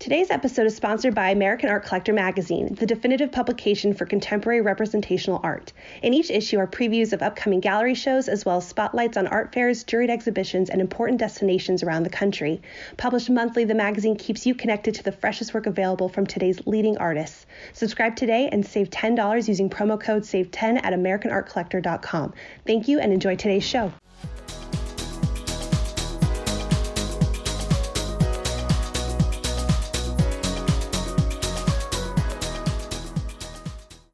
Today's episode is sponsored by American Art Collector magazine, the definitive publication for contemporary representational art. In each issue are previews of upcoming gallery shows, as well as spotlights on art fairs, juried exhibitions, and important destinations around the country. Published monthly, the magazine keeps you connected to the freshest work available from today's leading artists. Subscribe today and save $10 using promo code SAVE10 at AmericanArtCollector.com. Thank you and enjoy today's show.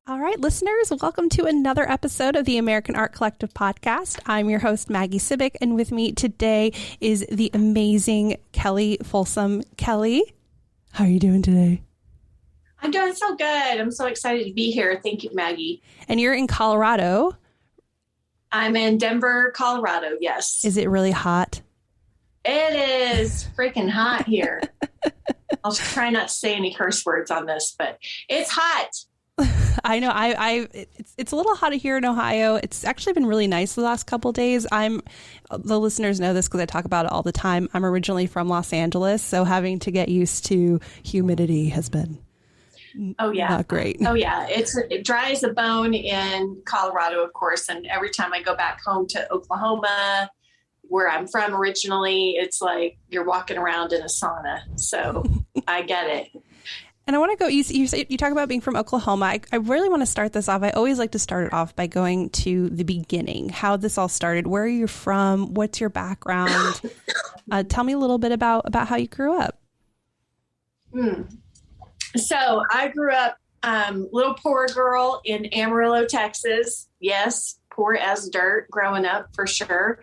All right, listeners, welcome to another episode of the American Art Collective podcast. I'm your host, Maggie Civic, and with me today is the amazing Kelly Folsom. Kelly, how are you doing today? I'm doing so good. I'm so excited to be here. Thank you, Maggie. And you're in Colorado. I'm in Denver, Colorado, yes. Is it really hot? It is freaking hot here. I'll try not to say any curse words on this, but it's hot. I know. It's a little hotter here in Ohio. It's actually been really nice the last couple of days. The listeners know this because I talk about it all the time. I'm originally from Los Angeles, so having to get used to humidity has been not great. Oh yeah, it dry as a bone in Colorado, of course. And every time I go back home to Oklahoma, where I'm from originally, it's like you're walking around in a sauna. So I get it. And I want to go, you talk about being from Oklahoma. I really want to start this off. I always like to start it off by going to the beginning, how this all started. Where are you from? What's your background? Tell me a little bit about how you grew up. So I grew up little poor girl in Amarillo, Texas. Yes, poor as dirt growing up for sure.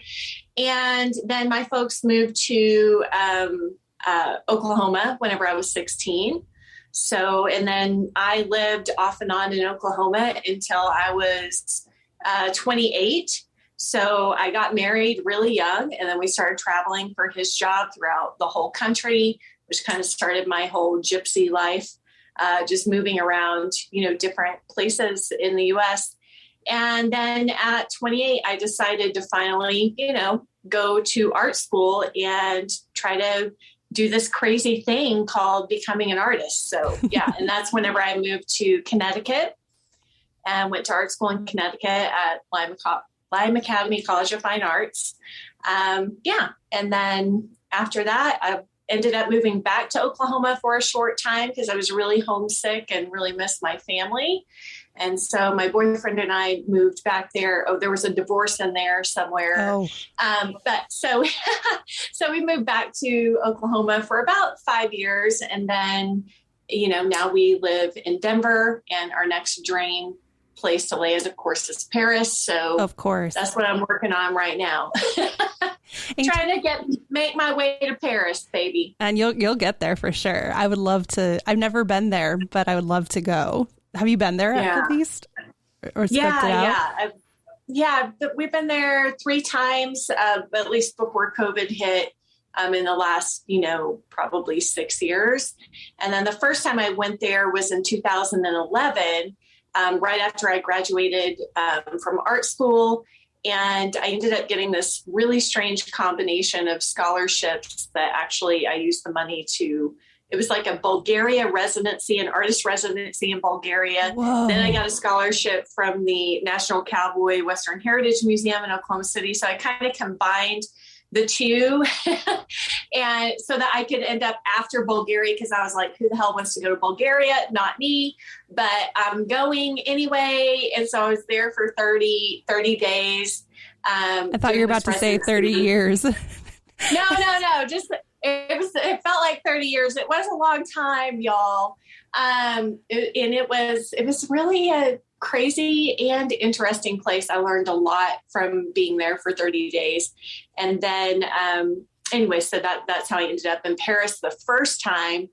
And then my folks moved to Oklahoma whenever I was 16. So, and then I lived off and on in Oklahoma until I was 28. So I got married really young, and then we started traveling for his job throughout the whole country, which kind of started my whole gypsy life, just moving around, different places in the U.S. And then at 28, I decided to finally, go to art school and try to do this crazy thing called becoming an artist. So yeah, and that's whenever I moved to Connecticut and went to art school in Connecticut at Lyme Academy College of Fine Arts. And then after that, I ended up moving back to Oklahoma for a short time because I was really homesick and really missed my family. And so my boyfriend and I moved back there. Oh, there was a divorce in there somewhere. Oh. But so we moved back to Oklahoma for about 5 years. And then, now we live in Denver, and our next dream place to land, of course, is Paris. So of course, that's what I'm working on right now. Trying to make my way to Paris, baby. And you'll get there for sure. I would love to. I've never been there, but I would love to go. Have you been there at least? Or scoped it out? Yeah. We've been there 3 times, at least before COVID hit, in the last, probably 6 years. And then the first time I went there was in 2011, right after I graduated from art school. And I ended up getting this really strange combination of scholarships that actually I used the money to. It was like a Bulgaria residency, an artist residency in Bulgaria. Whoa. Then I got a scholarship from the National Cowboy Western Heritage Museum in Oklahoma City. So I kind of combined the two and so that I could end up after Bulgaria, because I was like, who the hell wants to go to Bulgaria? Not me, but I'm going anyway. And so I was there for 30 days. I thought you were about to say 30 years. No. Just it felt like 30 years. It was a long time, y'all. It was really a crazy and interesting place. I learned a lot from being there for 30 days. And then, so that's how I ended up in Paris the first time.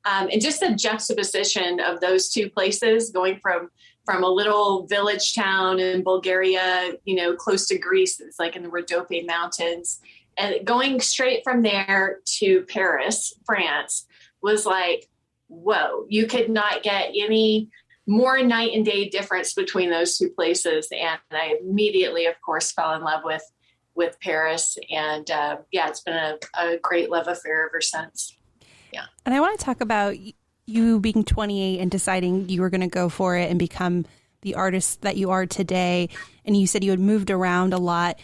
And just the juxtaposition of those two places, going from a little village town in Bulgaria, close to Greece. It's like in the Rhodope Mountains. And going straight from there to Paris, France, was like, whoa, you could not get any more night and day difference between those two places. And I immediately, of course, fell in love with Paris. And it's been a great love affair ever since. Yeah. And I want to talk about you being 28 and deciding you were going to go for it and become the artist that you are today. And you said you had moved around a lot.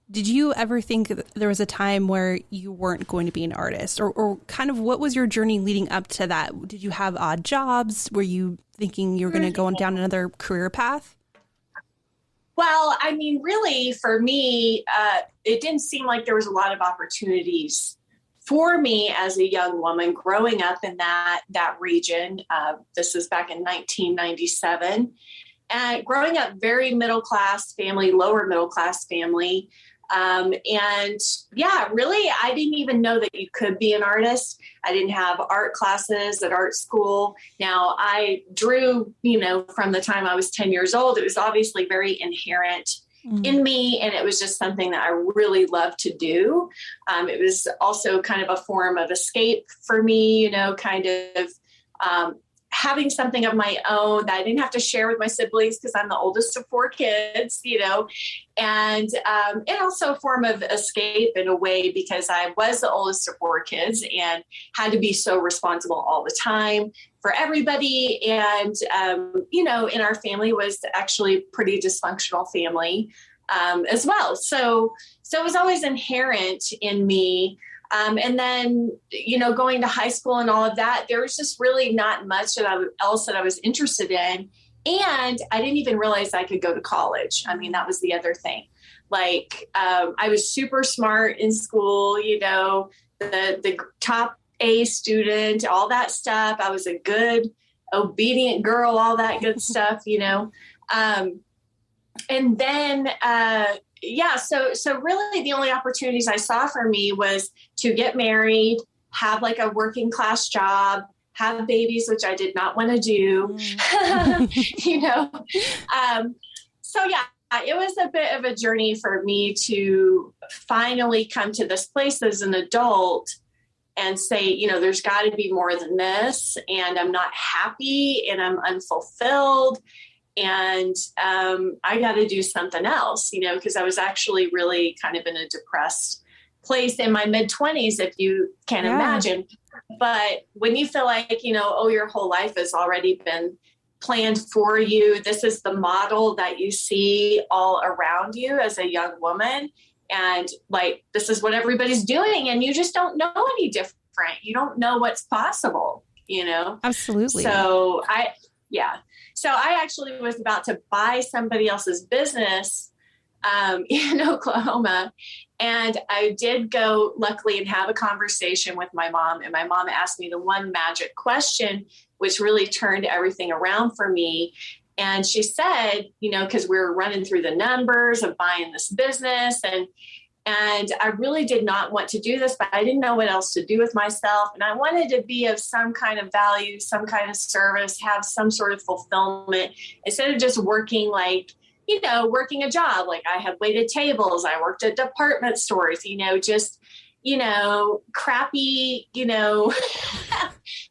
Did you ever think there was a time where you weren't going to be an artist, or kind of what was your journey leading up to that? Did you have odd jobs? Were you thinking you were going to go down another career path? Well, I mean, really, for me, it didn't seem like there was a lot of opportunities for me as a young woman growing up in that region. This is back in 1997. And growing up very middle class family, lower middle class family. And yeah, really, I didn't even know that you could be an artist. I didn't have art classes at art school. Now, I drew, from the time I was 10 years old. It was obviously very inherent in me, and it was just something that I really loved to do. It was also kind of a form of escape for me, kind of having something of my own that I didn't have to share with my siblings because I'm the oldest of 4 kids, and also a form of escape in a way because I was the oldest of 4 kids and had to be so responsible all the time for everybody. And, in our family was actually a pretty dysfunctional family as well. So it was always inherent in me. And then, going to high school and all of that, there was just really not much else that I was interested in. And I didn't even realize I could go to college. I mean, that was the other thing. Like, I was super smart in school, the top A student, all that stuff. I was a good, obedient girl, all that good stuff, and then, so really the only opportunities I saw for me was to get married, have like a working class job, have babies, which I did not want to do, So yeah, it was a bit of a journey for me to finally come to this place as an adult and say, there's got to be more than this, and I'm not happy and I'm unfulfilled. And I got to do something else, because I was actually really kind of in a depressed place in my mid-20s, if you can imagine. But when you feel like, your whole life has already been planned for you, this is the model that you see all around you as a young woman. And like, this is what everybody's doing. And you just don't know any different. You don't know what's possible, Absolutely. So I actually was about to buy somebody else's business in Oklahoma. And I did go, luckily, and have a conversation with my mom. And my mom asked me the one magic question, which really turned everything around for me. And she said, because we were running through the numbers of buying this business, and I really did not want to do this, but I didn't know what else to do with myself. And I wanted to be of some kind of value, some kind of service, have some sort of fulfillment instead of just working working a job. Like I had waited tables. I worked at department stores, crappy,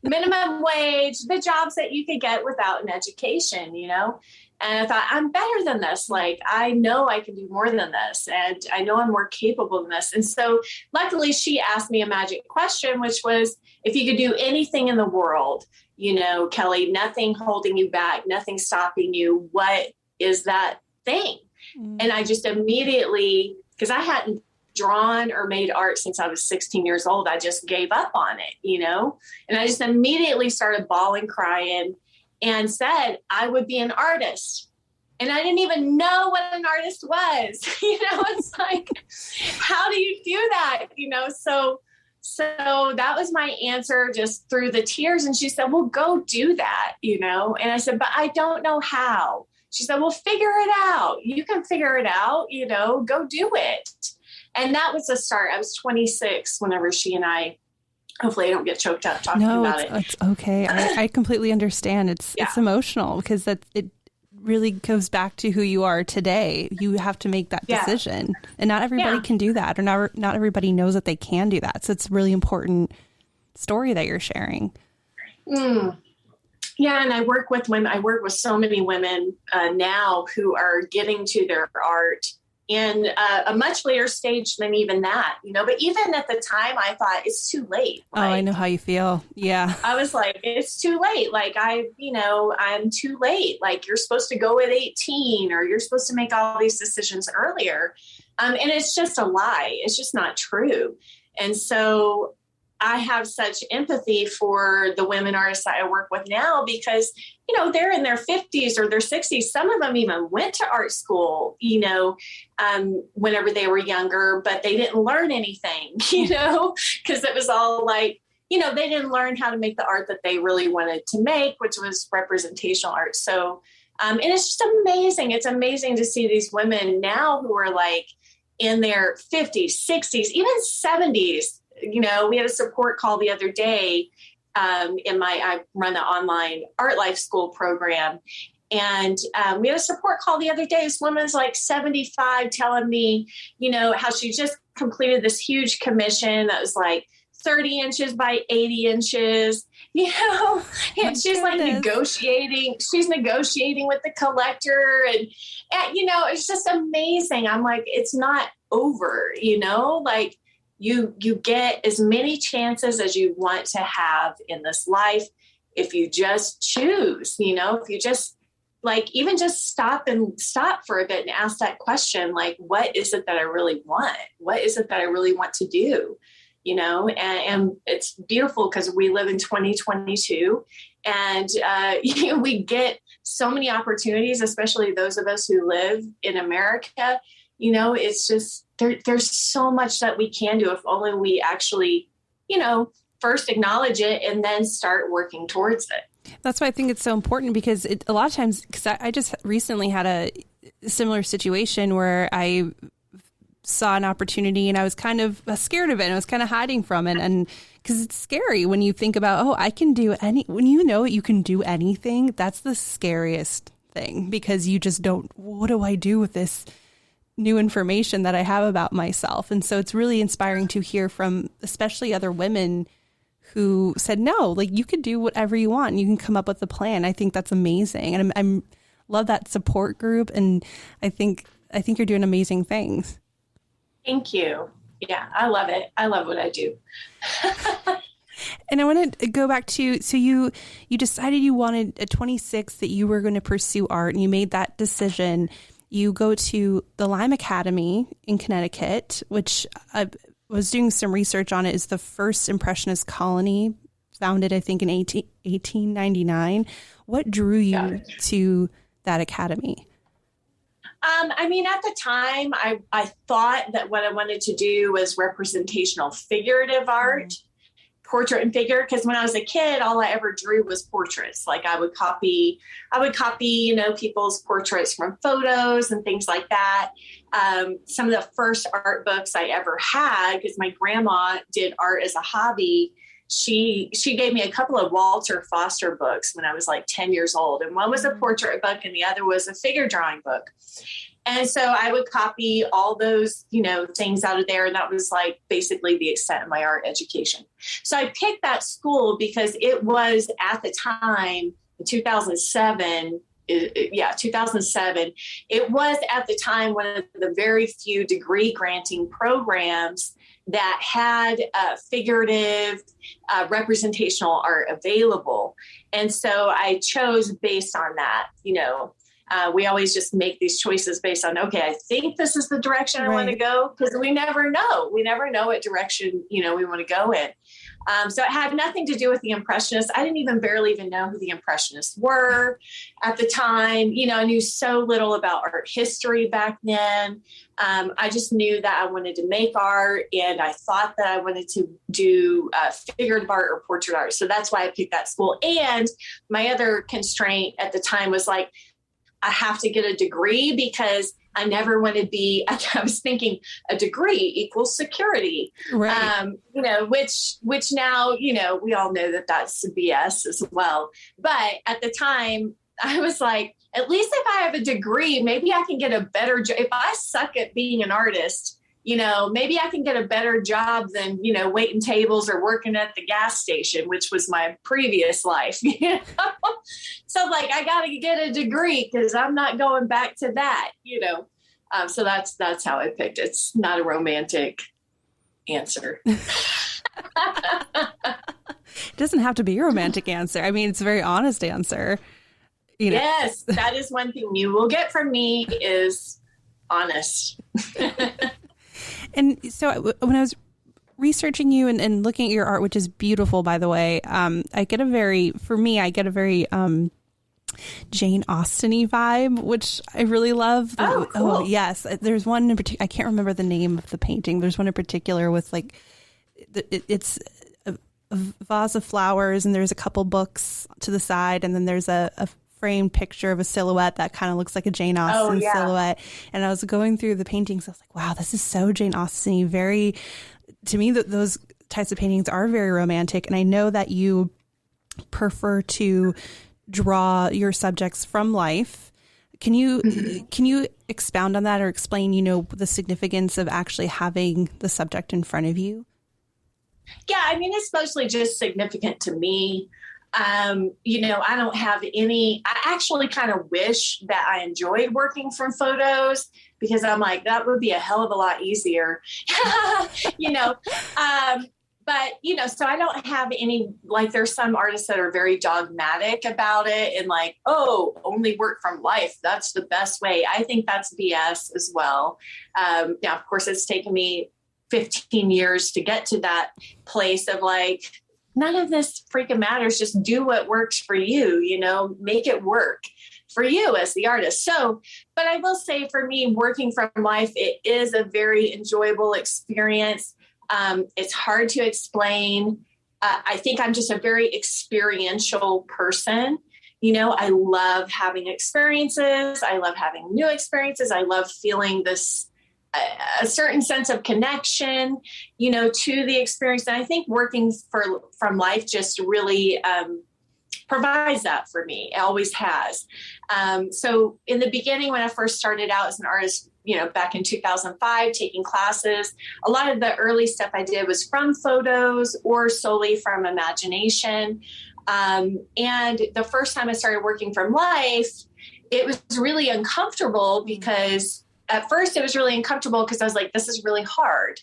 minimum wage, the jobs that you could get without an education, And I thought, I'm better than this. Like, I know I can do more than this. And I know I'm more capable than this. And so luckily she asked me a magic question, which was, if you could do anything in the world, Kelly, nothing holding you back, nothing stopping you, what is that thing? And I just immediately, because I hadn't drawn or made art since I was 16 years old, I just gave up on it, and I just immediately started bawling, crying, and said I would be an artist. And I didn't even know what an artist was. It's like, how do you do that? So that was my answer, just through the tears. And she said, well, go do that, And I said, but I don't know how. She said, well, figure it out. You can figure it out, go do it. And that was the start. I was 26 whenever she and I, hopefully I don't get choked up talking about it. It's okay. I completely understand. It's emotional because it really goes back to who you are today. You have to make that decision, and not everybody can do that, or not everybody knows that they can do that. So it's a really important story that you're sharing. Yeah. And I work with women. I work with so many women now who are getting to their art in a much later stage than even that, but even at the time I thought it's too late. Oh, I know how you feel. Yeah. I was like, it's too late. Like I'm too late. Like you're supposed to go at 18 or you're supposed to make all these decisions earlier. And it's just a lie. It's just not true. And so I have such empathy for the women artists that I work with now because, they're in their 50s or their 60s. Some of them even went to art school, whenever they were younger, but they didn't learn anything, because it was all like, they didn't learn how to make the art that they really wanted to make, which was representational art. So, and it's just amazing. It's amazing to see these women now who are like in their 50s, 60s, even 70s. We had a support call the other day I run the online art life school program. And we had a support call the other day. This woman's like 75 telling me, how she just completed this huge commission that was like 30 inches by 80 inches, and she's like negotiating. She's negotiating with the collector and it's just amazing. I'm like, it's not over, like, You get as many chances as you want to have in this life if you just choose, if you just even just stop for a bit and ask that question, like, what is it that I really want? What is it that I really want to do? And it's beautiful because we live in 2022 and we get so many opportunities, especially those of us who live in America. It's just, there's so much that we can do if only we actually, first acknowledge it and then start working towards it. That's why I think it's so important because a lot of times, because I just recently had a similar situation where I saw an opportunity and I was kind of scared of it and I was kind of hiding from it. And because it's scary when you think about, I can do when you can do anything, that's the scariest thing because you just don't, what do I do with this new information that I have about myself? And so it's really inspiring to hear from especially other women who said, no, like you could do whatever you want and you can come up with a plan. I think that's amazing. And I'm love that support group. And I think you're doing amazing things. Thank you. Yeah, I love it. I love what I do. And I want to go back to, so you decided you wanted at 26 that you were going to pursue art and you made that decision. You go to the Lyme Academy in Connecticut, which I was doing some research on. It is the first Impressionist colony founded, I think, in 1899. What drew you to that academy? At the time, I thought that what I wanted to do was representational figurative art. Portrait and figure, because when I was a kid, all I ever drew was portraits. Like I would copy, people's portraits from photos and things like that. Some of the first art books I ever had, because my grandma did art as a hobby. She gave me a couple of Walter Foster books when I was like 10 years old. And one was a portrait book and the other was a figure drawing book. And so I would copy all those, things out of there. And that was like basically the extent of my art education. So I picked that school because it was at the time, in 2007, 2007, it was at the time one of the very few degree granting programs that had figurative representational art available. And so I chose based on that, we always just make these choices based on, okay, I think this is the direction I want to go, because we never know. We never know what direction, we want to go in. So it had nothing to do with the Impressionists. I didn't barely even know who the Impressionists were at the time. I knew so little about art history back then. I just knew that I wanted to make art, and I thought that I wanted to do figurative art or portrait art. So that's why I picked that school. And my other constraint at the time was like, I have to get a degree because I never want to be, I was thinking a degree equals security, right. Which now, we all know that that's BS as well. But at the time I was like, at least if I have a degree, maybe I can get a better job. If I suck at being an artist, maybe I can get a better job than, waiting tables or working at the gas station, which was my previous life. So like, I got to get a degree because I'm not going back to that, So that's how I picked. It's not a romantic answer. It doesn't have to be a romantic answer. I mean, it's a very honest answer. You know? Yes, that is one thing you will get from me is honest. And so when I was researching you and looking at your art, which is beautiful, by the way, I get a very Jane Austen-y vibe, which I really love. Oh, cool. Oh, yes. There's one in particular, I can't remember the name of the painting. There's one in particular with like, it's a vase of flowers and there's a couple books to the side. And then there's a framed picture of a silhouette that kind of looks like a Jane Austen silhouette. And I was going through the paintings. I was like, wow, this is so Jane Austen-y. Very, to me, those types of paintings are very romantic. And I know that you prefer to draw your subjects from life. Can you expound on that or explain, the significance of actually having the subject in front of you? Yeah, I mean, it's mostly just significant to me. I don't have I actually kind of wish that I enjoyed working from photos because I'm like, that would be a hell of a lot easier, But, so I don't have any, like there's some artists that are very dogmatic about it and like, oh, only work from life. That's the best way. I think that's BS as well. Now, of course, it's taken me 15 years to get to that place of like, none of this freaking matters. Just do what works for you, make it work for you as the artist. So, but I will say for me, working from life, it is a very enjoyable experience. It's hard to explain. I think I'm just a very experiential person. I love having experiences. I love having new experiences. I love feeling a certain sense of connection, to the experience. And I think working from life just really provides that for me. It always has. So in the beginning, when I first started out as an artist, back in 2005, taking classes, a lot of the early stuff I did was from photos or solely from imagination. And the first time I started working from life, it was really uncomfortable because at first it was really uncomfortable because I was like, this is really hard.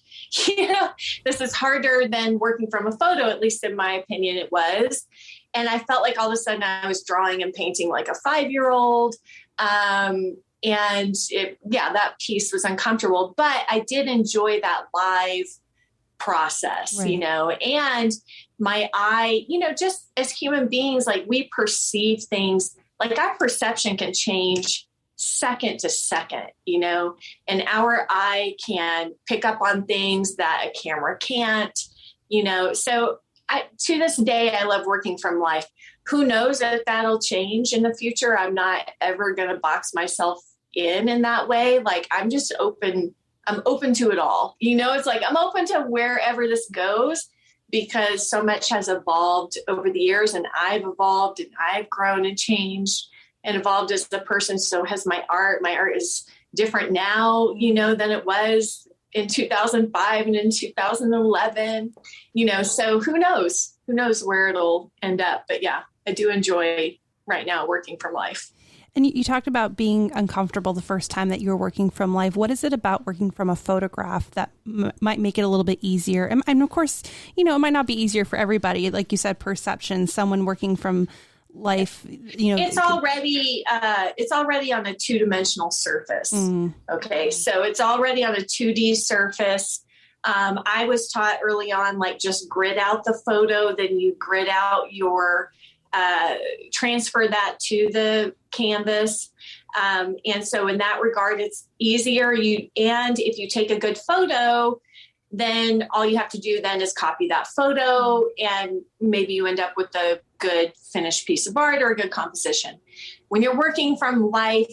This is harder than working from a photo, at least in my opinion, it was. And I felt like all of a sudden I was drawing and painting like a 5-year-old. And that piece was uncomfortable, but I did enjoy that live process, right. And my eye, just as human beings, like we perceive things, like our perception can change second to second, and our eye can pick up on things that a camera can't, so to this day, I love working from life. Who knows if that'll change in the future? I'm not ever going to box myself in that way. Like I'm just open. I'm open to it all. It's like, I'm open to wherever this goes because so much has evolved over the years and I've evolved and I've grown and changed and evolved as a person. So has my art. My art is different now, than it was in 2005 and in 2011, so who knows where it'll end up. But yeah, I do enjoy right now working from life. And you talked about being uncomfortable the first time that you were working from life. What is it about working from a photograph that might make it a little bit easier? And of course, it might not be easier for everybody. Like you said, perception, someone working from life, it's already on a 2-dimensional surface. Okay. So it's already on a 2D surface. I was taught early on, like just grid out the photo, then you grid out your, transfer that to the canvas. And so in that regard, it's easier. And if you take a good photo, then all you have to do then is copy that photo and maybe you end up with a good finished piece of art or a good composition. When you're working from life,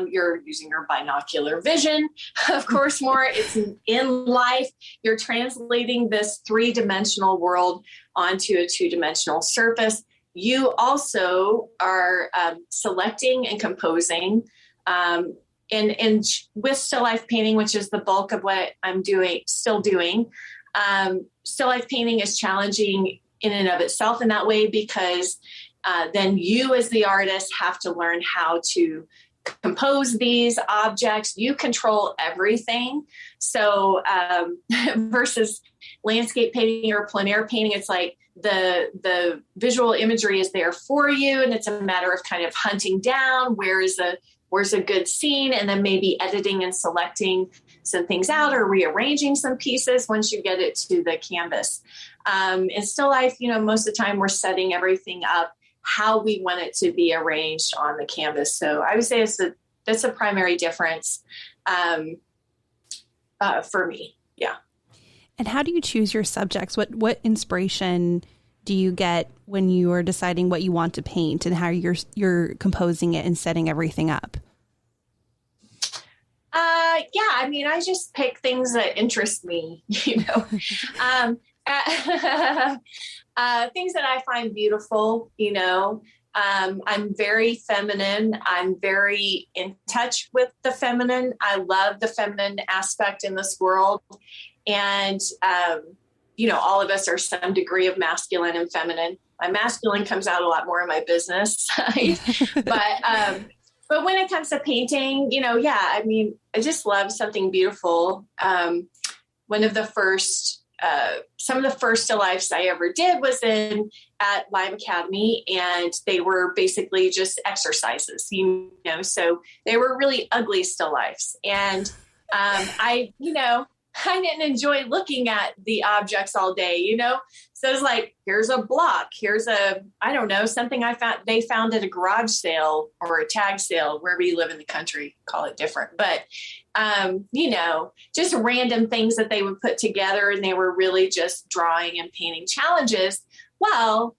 you're using your binocular vision, of course, more. It's in life. You're translating this 3-dimensional world onto a 2-dimensional surface. You also are selecting and composing. And with still life painting, which is the bulk of what I'm still doing, still life painting is challenging in and of itself in that way because then you as the artist have to learn how to compose these objects. You control everything. So versus landscape painting or plein air painting, it's like the visual imagery is there for you, and it's a matter of kind of hunting down where's a good scene, and then maybe editing and selecting some things out or rearranging some pieces once you get it to the canvas. In still life, most of the time we're setting everything up how we want it to be arranged on the canvas. So I would say that's a primary difference for me. Yeah. And how do you choose your subjects? What inspiration do you get when you are deciding what you want to paint and how you're composing it and setting everything up? I just pick things that interest me, things that I find beautiful, I'm very feminine. I'm very in touch with the feminine. I love the feminine aspect in this world. And, all of us are some degree of masculine and feminine. My masculine comes out a lot more in my business side, but when it comes to painting, I just love something beautiful. One of the first, some of the first still lifes I ever did was at Lyme Academy, and they were basically just exercises, so they were really ugly still lifes. And I didn't enjoy looking at the objects all day, So it's like, here's a block, here's something they found at a garage sale or a tag sale, wherever you live in the country, call it different. But, just random things that they would put together, and they were really just drawing and painting challenges. Well,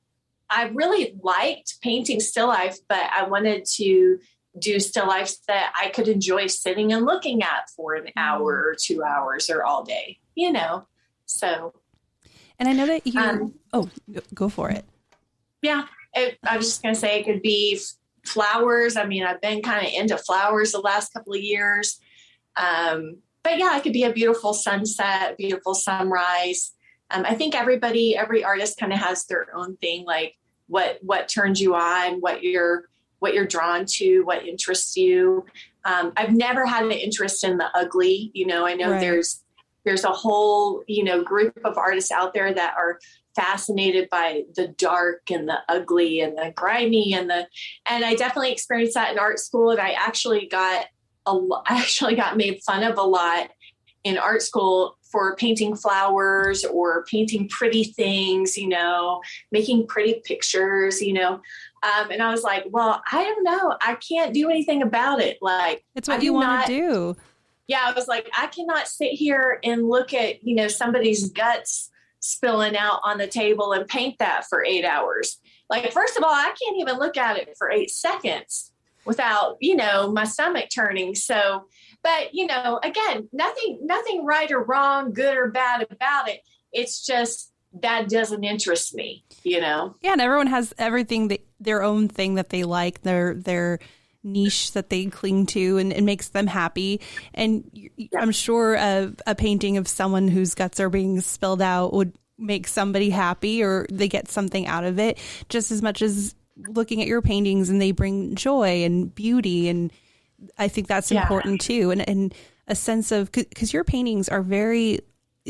I really liked painting still life, but I wanted to do still lifes that I could enjoy sitting and looking at for an hour or 2 hours or all day, so. And I know that you, go for it. Yeah. I was just going to say it could be flowers. I've been kind of into flowers the last couple of years. But yeah, it could be a beautiful sunset, beautiful sunrise. I think every artist kind of has their own thing, like what turns you on, what you're drawn to, what interests you. I've never had an interest in the ugly. I know right. There's a whole, group of artists out there that are fascinated by the dark and the ugly and the grimy and I definitely experienced that in art school. And I actually got made fun of a lot in art school for painting flowers or painting pretty things, making pretty pictures, and I was like, well, I don't know. I can't do anything about it. Like, it's what you want to do. Yeah. I was like, I cannot sit here and look at, somebody's guts spilling out on the table and paint that for 8 hours. Like, first of all, I can't even look at it for 8 seconds without, my stomach turning. So, but, again, nothing right or wrong, good or bad about it. It's just, that doesn't interest me, Yeah. And everyone has their own thing that they like, their niche that they cling to, and it makes them happy. And yeah. I'm sure a painting of someone whose guts are being spilled out would make somebody happy, or they get something out of it just as much as looking at your paintings, and they bring joy and beauty. And I think that's important too. And a sense of, because your paintings are very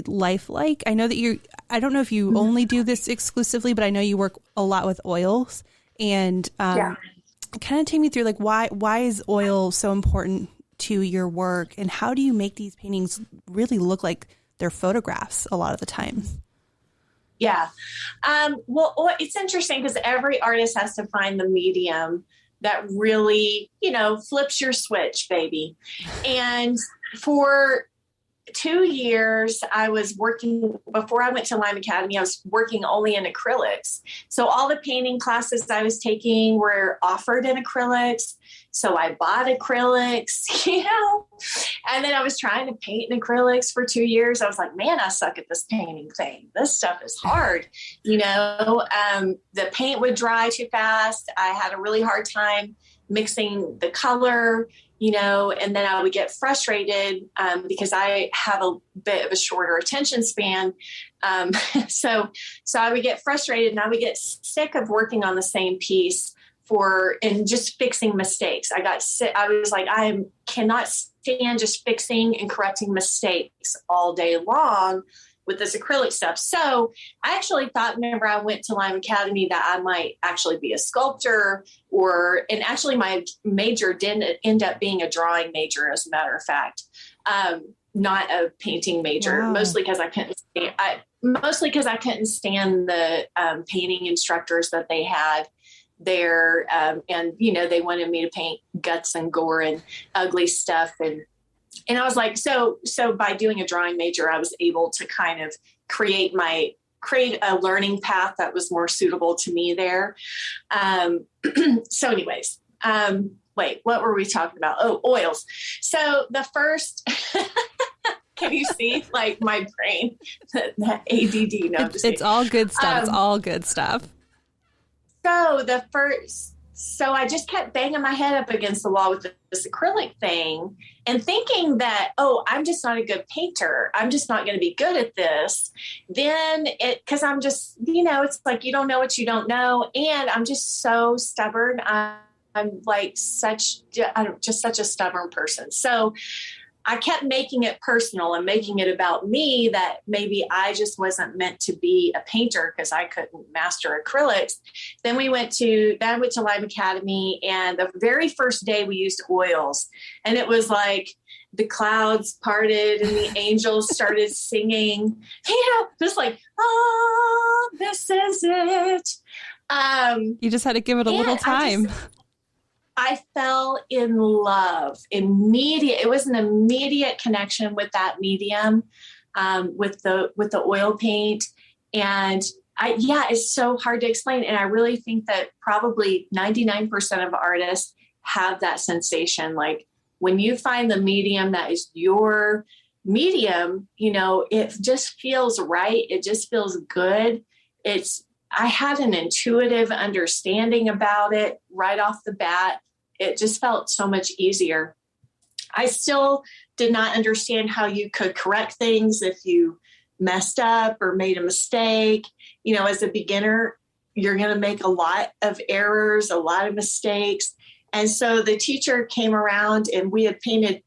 lifelike. I know that I don't know if you only do this exclusively, but I know you work a lot with oils, and kind of take me through, like, why is oil so important to your work, and how do you make these paintings really look like they're photographs a lot of the time? Yeah. Well, it's interesting because every artist has to find the medium that really, flips your switch, baby. And for 2 years, I was working, before I went to Lyme Academy, I was working only in acrylics. So all the painting classes I was taking were offered in acrylics. So I bought acrylics, and then I was trying to paint in acrylics for 2 years. I was like, man, I suck at this painting thing. This stuff is hard. The paint would dry too fast. I had a really hard time mixing the color, and then I would get frustrated because I have a bit of a shorter attention span. So I would get frustrated, and I would get sick of working on the same piece and just fixing mistakes. I got sick. I was like, cannot stand just fixing and correcting mistakes all day long with this acrylic stuff. So I actually thought, whenever I went to Lyme Academy, that I might actually be a sculptor, and actually my major didn't end up being a drawing major, as a matter of fact, not a painting major. Wow. Mostly because I couldn't stand the painting instructors that they had there. And, they wanted me to paint guts and gore and ugly stuff. And I was like, so by doing a drawing major, I was able to kind of create a learning path that was more suitable to me there. So anyways, wait, what were we talking about? Oh, oils. So the first, can you see like my brain, that ADD? No, it's all good stuff. It's all good stuff. So I just kept banging my head up against the wall with this acrylic thing and thinking that, I'm just not a good painter. I'm just not going to be good at this. Then because I'm just, it's like, you don't know what you don't know. And I'm just so stubborn. I'm like just such a stubborn person. So I kept making it personal and making it about me, that maybe I just wasn't meant to be a painter because I couldn't master acrylics. Then I went to Lyme Academy, and the very first day we used oils, and it was like the clouds parted and the angels started singing. Just like, oh, this is it. You just had to give it a little time. I fell in love immediate. It was an immediate connection with that medium, with the oil paint. And it's so hard to explain. And I really think that probably 99% of artists have that sensation. Like when you find the medium that is your medium, it just feels right. It just feels good. I had an intuitive understanding about it right off the bat. It just felt so much easier. I still did not understand how you could correct things if you messed up or made a mistake. As a beginner, you're going to make a lot of errors, a lot of mistakes. And so the teacher came around, and we had painted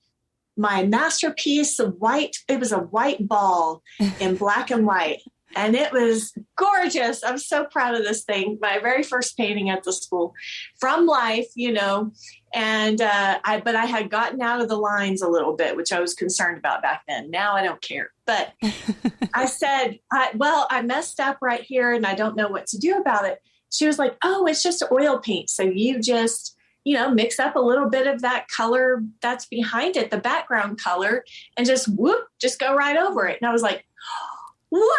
my masterpiece of white. It was a white ball in black and white. And it was gorgeous. I'm so proud of this thing. My very first painting at the school from life, and but I had gotten out of the lines a little bit, which I was concerned about back then. Now I don't care. But I said, I messed up right here and I don't know what to do about it. She was like, oh, it's just oil paint. So you just, mix up a little bit of that color that's behind it, the background color, and just go right over it. And I was like, what?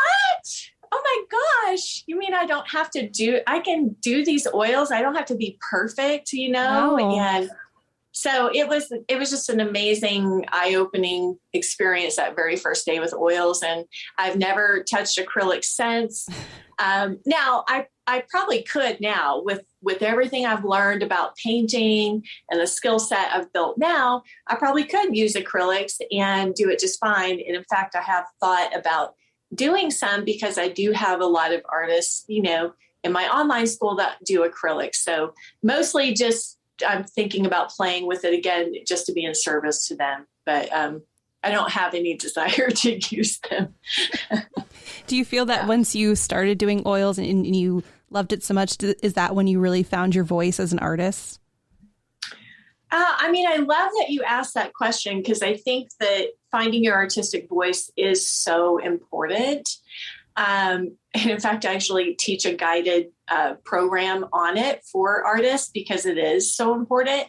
Oh my gosh. You mean I can do these oils? I don't have to be perfect, No. And so it was just an amazing, eye-opening experience that very first day with oils. And I've never touched acrylic since. Now I probably could now with everything I've learned about painting and the skill set I've built now, I probably could use acrylics and do it just fine. And in fact, I have thought about doing some, because I do have a lot of artists, in my online school that do acrylics. So mostly just, I'm thinking about playing with it again, just to be in service to them. But I don't have any desire to use them. Do you feel that once you started doing oils and you loved it so much, is that when you really found your voice as an artist? I love that you asked that question, because I think that finding your artistic voice is so important. And in fact, I actually teach a guided program on it for artists, because it is so important.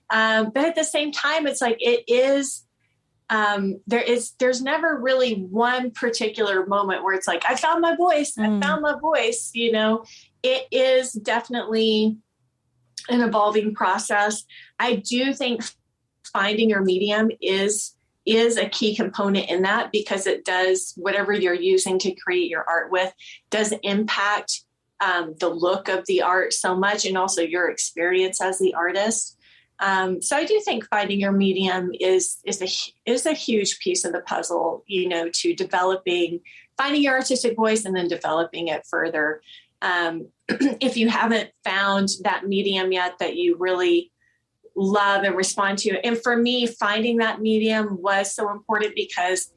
But at the same time, it's like it is. There's never really one particular moment where it's like, I found my voice. I found my voice. It is definitely an evolving process. I do think finding your medium is a key component in that, because it does, whatever you're using to create your art with, does impact the look of the art so much, and also your experience as the artist. So I do think finding your medium is a huge piece of the puzzle, to finding your artistic voice and then developing it further. if you haven't found that medium yet that you really love and respond to. And for me, finding that medium was so important because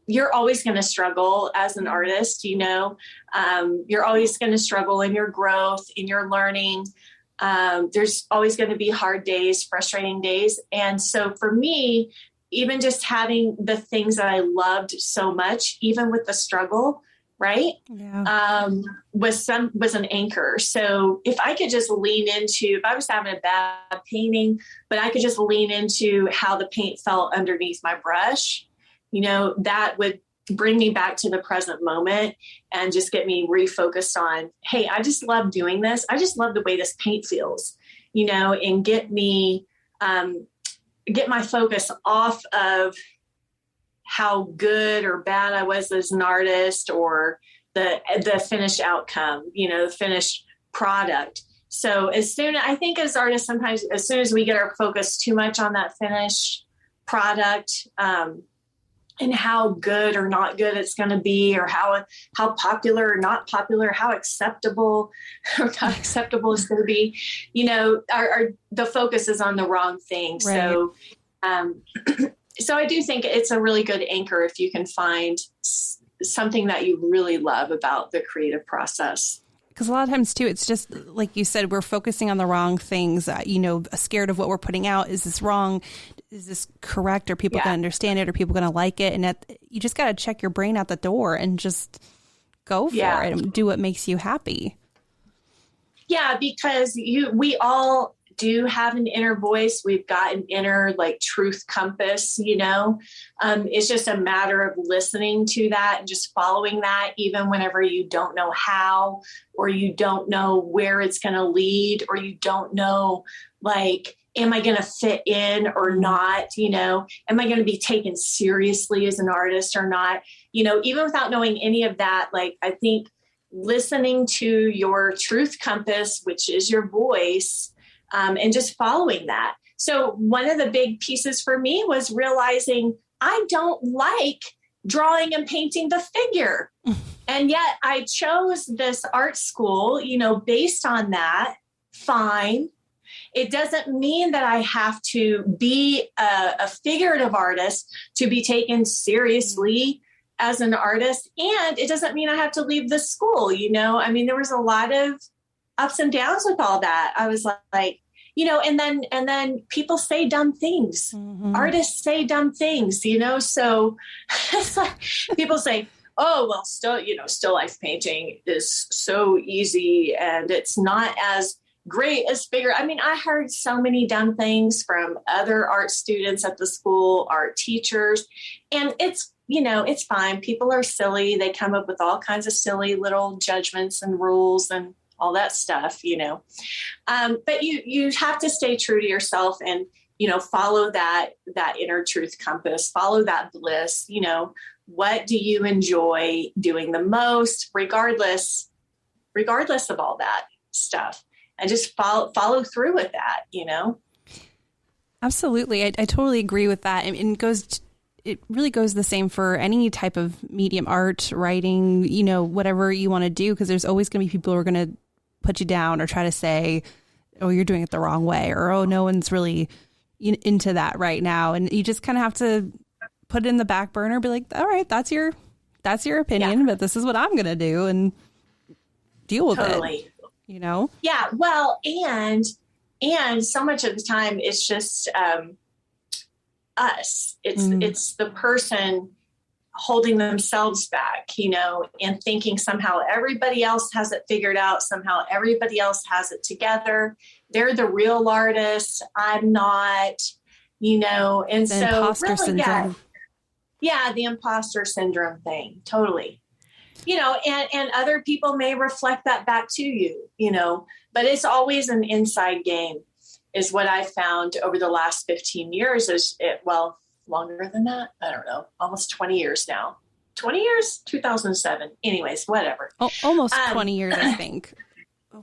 you're always going to struggle as an artist, you're always going to struggle in your growth, in your learning. There's always going to be hard days, frustrating days. And so for me, even just having the things that I loved so much, even with the struggle, right. Yeah. Was an anchor. So if I could just lean into, if I was having a bad painting, but I could just lean into how the paint felt underneath my brush, that would bring me back to the present moment and just get me refocused on, hey, I just love doing this. I just love the way this paint feels, and get me, get my focus off of how good or bad I was as an artist or the finished outcome, the finished product. So I think as artists, sometimes as soon as we get our focus too much on that finished product, and how good or not good it's going to be, or how popular or not popular, how acceptable or not acceptable it's going to be, the focus is on the wrong thing. Right. So I do think it's a really good anchor if you can find something that you really love about the creative process. Because a lot of times, too, it's just like you said, we're focusing on the wrong things, scared of what we're putting out. Is this wrong? Is this correct? Are people going to understand it? Are people going to like it? And you just got to check your brain out the door and just go for it and do what makes you happy. Yeah, because we all do have an inner voice. We've got an inner truth compass, it's just a matter of listening to that and just following that, even whenever you don't know how, or you don't know where it's going to lead, or you don't know, am I going to fit in or not? Am I going to be taken seriously as an artist or not? Even without knowing any of that, I think listening to your truth compass, which is your voice, and just following that. So one of the big pieces for me was realizing I don't like drawing and painting the figure. And yet I chose this art school, based on that. Fine. It doesn't mean that I have to be a figurative artist to be taken seriously as an artist. And it doesn't mean I have to leave the school, there was a lot of ups and downs with all that. I was like, and then people say dumb things. Mm-hmm. Artists say dumb things, so it's like people say, oh, well, still life painting is so easy and it's not as great as figure. I heard so many dumb things from other art students at the school, art teachers, and it's fine. People are silly. They come up with all kinds of silly little judgments and rules and all that stuff, but you have to stay true to yourself and, follow that inner truth compass, follow that bliss, what do you enjoy doing the most, regardless of all that stuff, and just follow through with that, Absolutely. I totally agree with that. And it really goes the same for any type of medium, art, writing, whatever you want to do, because there's always going to be people who are going to put you down or try to say, oh, you're doing it the wrong way, or, oh, no one's really into that right now. And you just kind of have to put it in the back burner, be like, all right, that's your opinion, but this is what I'm going to do and deal with it, Yeah. Well, and so much of the time it's just, us. It's the person holding themselves back, and thinking somehow everybody else has it figured out. Somehow everybody else has it together. They're the real artist. I'm not, and the so imposter syndrome. Yeah, the imposter syndrome thing. Totally. And other people may reflect that back to you, but it's always an inside game is what I found over the last 15 years. Longer than that. I don't know. Almost 20 years now. 20 years? 2007. Anyways, whatever. Oh, almost 20 years, I think.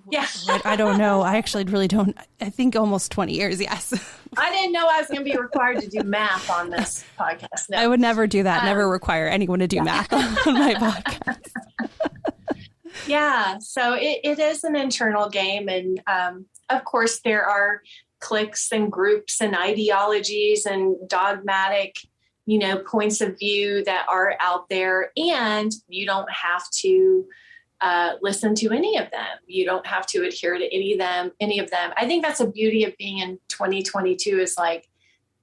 Yeah. I don't know. I actually really don't. I think almost 20 years. Yes. I didn't know I was going to be required to do math on this podcast. No. I would never do that. Never require anyone to do math on my podcast. Yeah. So it is an internal game. And of course, there are cliques and groups and ideologies and dogmatic, points of view that are out there. And you don't have to listen to any of them. You don't have to adhere to any of them. I think that's a beauty of being in 2022 is like,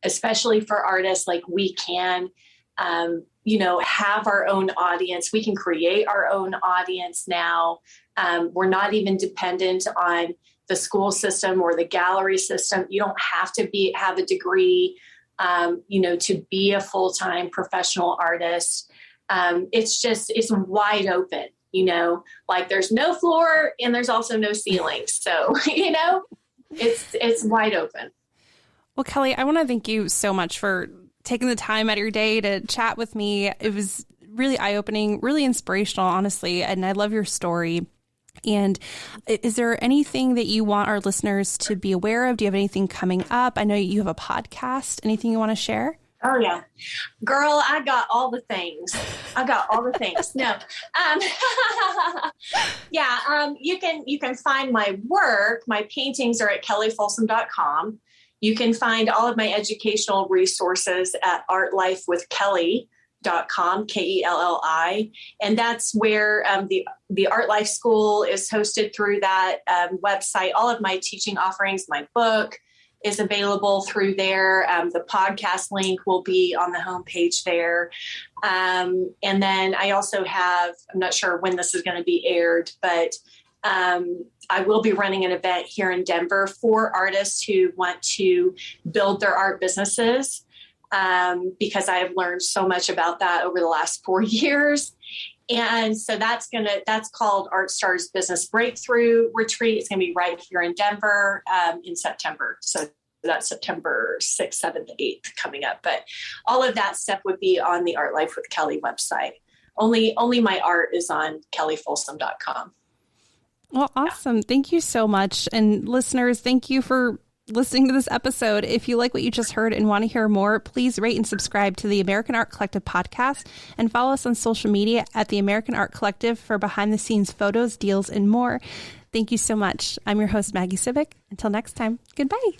especially for artists, like we can, have our own audience. We can create our own audience now. We're not even dependent on the school system or the gallery system. You don't have to have a degree, to be a full-time professional artist. It's wide open, like there's no floor and there's also no ceiling. So, it's wide open. Well, Kelly, I want to thank you so much for taking the time out of your day to chat with me. It was really eye-opening, really inspirational, honestly, and I love your story. And is there anything that you want our listeners to be aware of? Do you have anything coming up? I know you have a podcast. Anything you want to share? Oh, yeah. Girl, I got all the things. No. You can find my work. My paintings are at kellyfolsom.com. You can find all of my educational resources at artlifewithkelly.com, Kelli. And that's where the Art Life School is hosted through that website. All of my teaching offerings, my book is available through there. The podcast link will be on the homepage there. And then I also have, I'm not sure when this is going to be aired, but I will be running an event here in Denver for artists who want to build their art businesses, because I have learned so much about that over the last 4 years. And so that's called Art Stars Business Breakthrough Retreat. It's going to be right here in Denver in September. So that's September 6th, 7th, 8th coming up. But all of that stuff would be on the Art Life with Kelly website. Only my art is on kellyfolsom.com. Well, awesome. Thank you so much. And listeners, thank you for listening to this episode. If you like what you just heard and want to hear more, please rate and subscribe to the American Art Collective podcast and follow us on social media at the American Art Collective for behind the scenes photos, deals, and more. Thank you so much. I'm your host, Maggie Civic. Until next time, goodbye.